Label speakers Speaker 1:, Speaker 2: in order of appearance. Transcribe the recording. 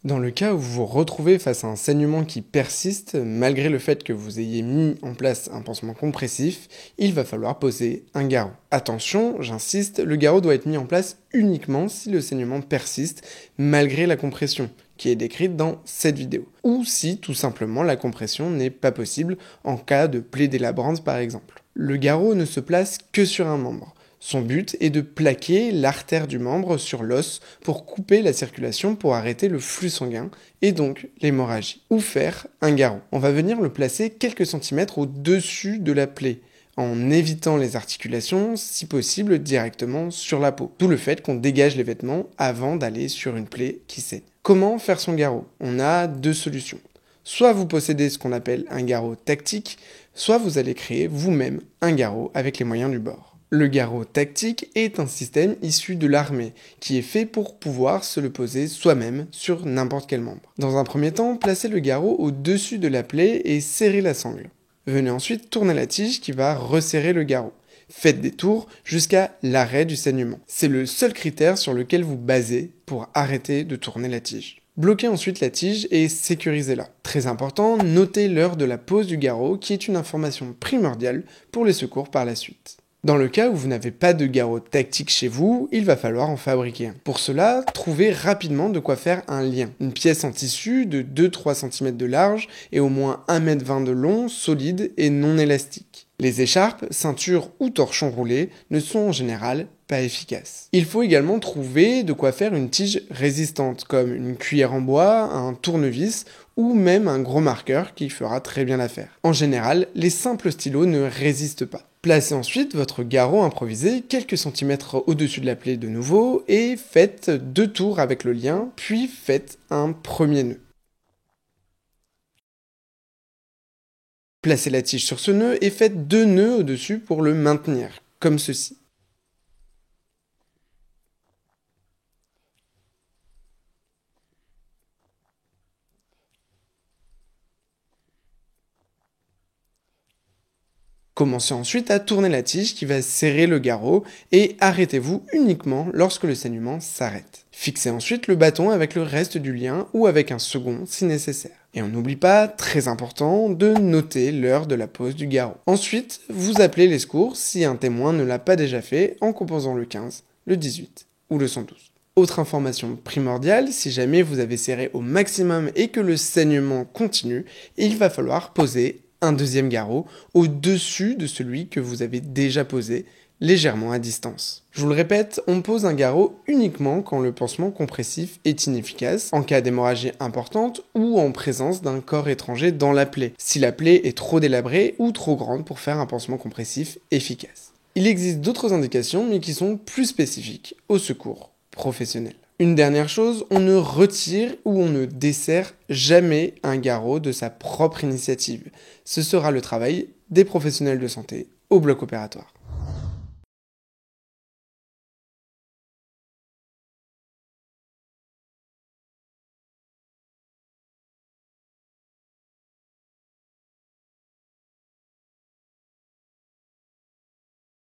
Speaker 1: Dans le cas où vous vous retrouvez face à un saignement qui persiste, malgré le fait que vous ayez mis en place un pansement compressif, il va falloir poser un garrot. Attention, j'insiste, le garrot doit être mis en place uniquement si le saignement persiste, malgré la compression, qui est décrite dans cette vidéo. Ou si, tout simplement, la compression n'est pas possible en cas de plaie délabrante par exemple. Le garrot ne se place que sur un membre. Son but est de plaquer l'artère du membre sur l'os pour couper la circulation pour arrêter le flux sanguin et donc l'hémorragie. Ou faire un garrot. On va venir le placer quelques centimètres au-dessus de la plaie en évitant les articulations, si possible directement sur la peau. D'où le fait qu'on dégage les vêtements avant d'aller sur une plaie qui saigne. Comment faire son garrot? On a deux solutions. Soit vous possédez ce qu'on appelle un garrot tactique, soit vous allez créer vous-même un garrot avec les moyens du bord. Le garrot tactique est un système issu de l'armée, qui est fait pour pouvoir se le poser soi-même sur n'importe quel membre. Dans un premier temps, placez le garrot au-dessus de la plaie et serrez la sangle. Venez ensuite tourner la tige qui va resserrer le garrot. Faites des tours jusqu'à l'arrêt du saignement. C'est le seul critère sur lequel vous basez pour arrêter de tourner la tige. Bloquez ensuite la tige et sécurisez-la. Très important, notez l'heure de la pose du garrot qui est une information primordiale pour les secours par la suite. Dans le cas où vous n'avez pas de garrot tactique chez vous, il va falloir en fabriquer un. Pour cela, trouvez rapidement de quoi faire un lien. Une pièce en tissu de 2-3 cm de large et au moins 1,20 m de long, solide et non élastique. Les écharpes, ceintures ou torchons roulés ne sont en général pas efficaces. Il faut également trouver de quoi faire une tige résistante, comme une cuillère en bois, un tournevis ou même un gros marqueur qui fera très bien l'affaire. En général, les simples stylos ne résistent pas. Placez ensuite votre garrot improvisé quelques centimètres au-dessus de la plaie de nouveau et faites 2 tours avec le lien, puis faites un premier nœud. Placez la tige sur ce nœud et faites 2 nœuds au-dessus pour le maintenir, comme ceci. Commencez ensuite à tourner la tige qui va serrer le garrot et arrêtez-vous uniquement lorsque le saignement s'arrête. Fixez ensuite le bâton avec le reste du lien ou avec un second si nécessaire. Et on n'oublie pas, très important, de noter l'heure de la pose du garrot. Ensuite, vous appelez les secours si un témoin ne l'a pas déjà fait en composant le 15, le 18 ou le 112. Autre information primordiale, si jamais vous avez serré au maximum et que le saignement continue, il va falloir poser un deuxième garrot au-dessus de celui que vous avez déjà posé, légèrement à distance. Je vous le répète, on pose un garrot uniquement quand le pansement compressif est inefficace, en cas d'hémorragie importante ou en présence d'un corps étranger dans la plaie, si la plaie est trop délabrée ou trop grande pour faire un pansement compressif efficace. Il existe d'autres indications mais qui sont plus spécifiques au secours professionnel. Une dernière chose, on ne retire ou on ne desserre jamais un garrot de sa propre initiative. Ce sera le travail des professionnels de santé au bloc opératoire.